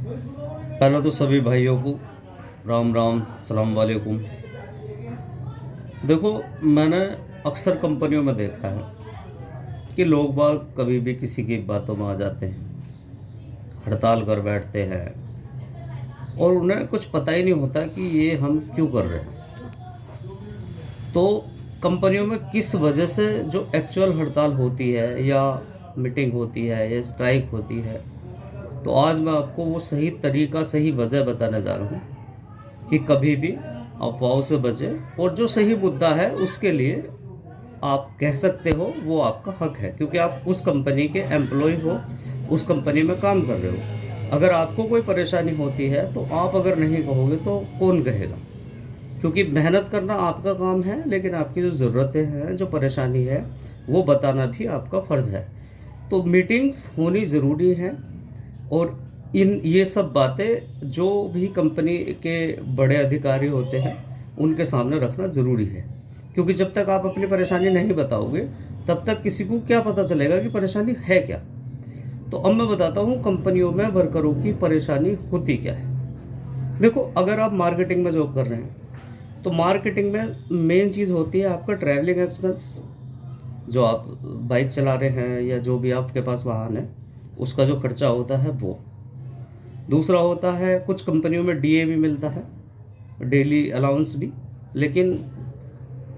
पहले तो सभी भाइयों को राम राम, सलाम वालेकुम। देखो, मैंने अक्सर कंपनियों में देखा है कि लोग बाग कभी भी किसी की बातों में आ जाते हैं, हड़ताल कर बैठते हैं और उन्हें कुछ पता ही नहीं होता कि ये हम क्यों कर रहे हैं। तो कंपनियों में किस वजह से जो एक्चुअल हड़ताल होती है या मीटिंग होती है या स्ट्राइक होती है, तो आज मैं आपको वो सही तरीका, सही वजह बताने जा रहा हूँ कि कभी भी अफवाहों से बचें और जो सही मुद्दा है उसके लिए आप कह सकते हो, वो आपका हक है, क्योंकि आप उस कंपनी के एम्प्लॉय हो, उस कंपनी में काम कर रहे हो। अगर आपको कोई परेशानी होती है तो आप अगर नहीं कहोगे तो कौन कहेगा? क्योंकि मेहनत करना आपका काम है, लेकिन आपकी जो ज़रूरतें हैं, जो परेशानी है, वो बताना भी आपका फ़र्ज़ है। तो मीटिंग्स होनी ज़रूरी हैं और इन ये सब बातें जो भी कंपनी के बड़े अधिकारी होते हैं उनके सामने रखना ज़रूरी है, क्योंकि जब तक आप अपनी परेशानी नहीं बताओगे तब तक किसी को क्या पता चलेगा कि परेशानी है क्या। तो अब मैं बताता हूँ कंपनियों में वर्करों की परेशानी होती क्या है। देखो, अगर आप मार्केटिंग में जॉब कर रहे हैं तो मार्केटिंग में मेन चीज़ होती है आपका ट्रैवलिंग एक्सपेंस। जो आप बाइक चला रहे हैं या जो भी आपके पास वाहन है, उसका जो खर्चा होता है वो। दूसरा होता है, कुछ कंपनियों में डीए भी मिलता है, डेली अलाउंस भी, लेकिन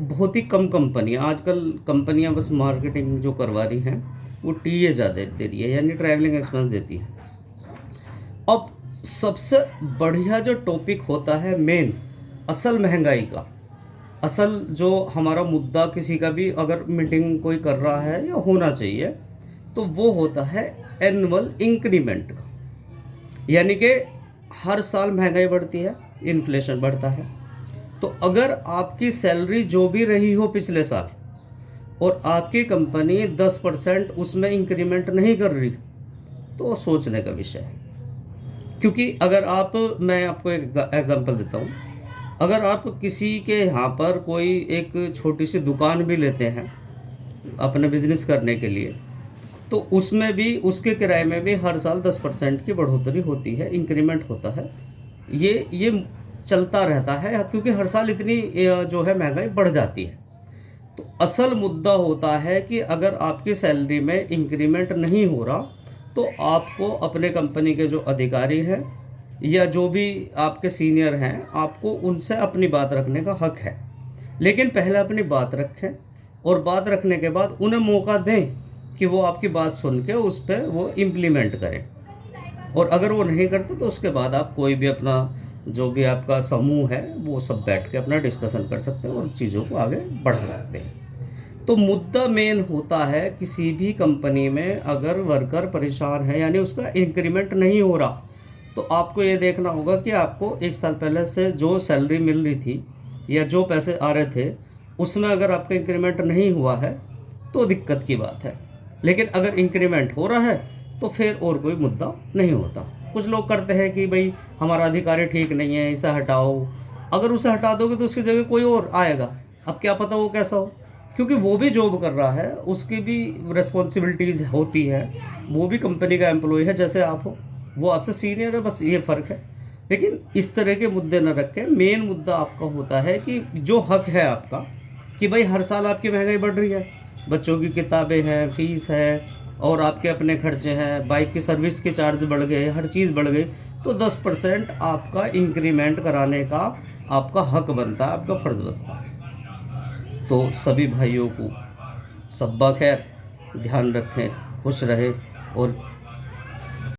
बहुत ही कम कंपनियां आजकल कंपनियां बस मार्केटिंग जो करवा रही हैं वो टीए ज़्यादा दे रही है, यानी ट्रैवलिंग एक्सपेंस देती है। अब सबसे बढ़िया जो टॉपिक होता है मेन, असल महंगाई का, असल जो हमारा मुद्दा किसी का भी अगर मीटिंग कोई कर रहा है या होना चाहिए, तो वो होता है एनुअल इंक्रीमेंट का। यानी कि हर साल महंगाई बढ़ती है, इन्फ्लेशन बढ़ता है। तो अगर आपकी सैलरी जो भी रही हो पिछले साल और आपकी कंपनी 10% उसमें इंक्रीमेंट नहीं कर रही, तो सोचने का विषय है। क्योंकि अगर आप, मैं आपको एक एग्जांपल देता हूँ, अगर आप किसी के यहाँ पर कोई एक छोटी सी दुकान भी लेते हैं अपने बिजनेस करने के लिए, तो उसमें भी, उसके किराए में भी हर साल 10% की बढ़ोतरी होती है, इंक्रीमेंट होता है। ये चलता रहता है, क्योंकि हर साल इतनी जो है महंगाई बढ़ जाती है। तो असल मुद्दा होता है कि अगर आपकी सैलरी में इंक्रीमेंट नहीं हो रहा, तो आपको अपने कंपनी के जो अधिकारी हैं या जो भी आपके सीनियर हैं, आपको उनसे अपनी बात रखने का हक है। लेकिन पहले अपनी बात रखें और बात रखने के बाद उन्हें मौका दें कि वो आपकी बात सुन के उस पर वो इम्प्लीमेंट करें। और अगर वो नहीं करते तो उसके बाद आप कोई भी अपना, जो भी आपका समूह है, वो सब बैठ के अपना डिस्कशन कर सकते हैं और चीज़ों को आगे बढ़ा सकते हैं। तो मुद्दा मेन होता है किसी भी कंपनी में अगर वर्कर परेशान है, यानी उसका इंक्रीमेंट नहीं हो रहा, तो आपको ये देखना होगा कि आपको एक साल पहले से जो सैलरी मिल रही थी या जो पैसे आ रहे थे, उसमें अगर आपका इंक्रीमेंट नहीं हुआ है तो दिक्कत की बात है। लेकिन अगर इंक्रीमेंट हो रहा है तो फिर और कोई मुद्दा नहीं होता। कुछ लोग करते हैं कि भाई हमारा अधिकारी ठीक नहीं है, इसे हटाओ। अगर उसे हटा दोगे तो उसकी जगह कोई और आएगा, अब क्या पता वो कैसा हो, क्योंकि वो भी जॉब कर रहा है, उसकी भी रिस्पॉन्सिबिलिटीज़ होती है, वो भी कंपनी का एम्प्लॉय है जैसे आप हो, वो आपसे सीनियर है, बस ये फ़र्क है। लेकिन इस तरह के मुद्दे न रखें। मेन मुद्दा आपका होता है कि जो हक है आपका, कि भाई हर साल आपकी महंगाई बढ़ रही है, बच्चों की किताबें हैं, फीस है और आपके अपने खर्चे हैं, बाइक की सर्विस के चार्ज बढ़ गए, हर चीज़ बढ़ गई, तो 10% आपका इंक्रीमेंट कराने का आपका हक बनता है, आपका फ़र्ज़ बनता है। तो सभी भाइयों को सब्बा खैर, ध्यान रखें, खुश रहें और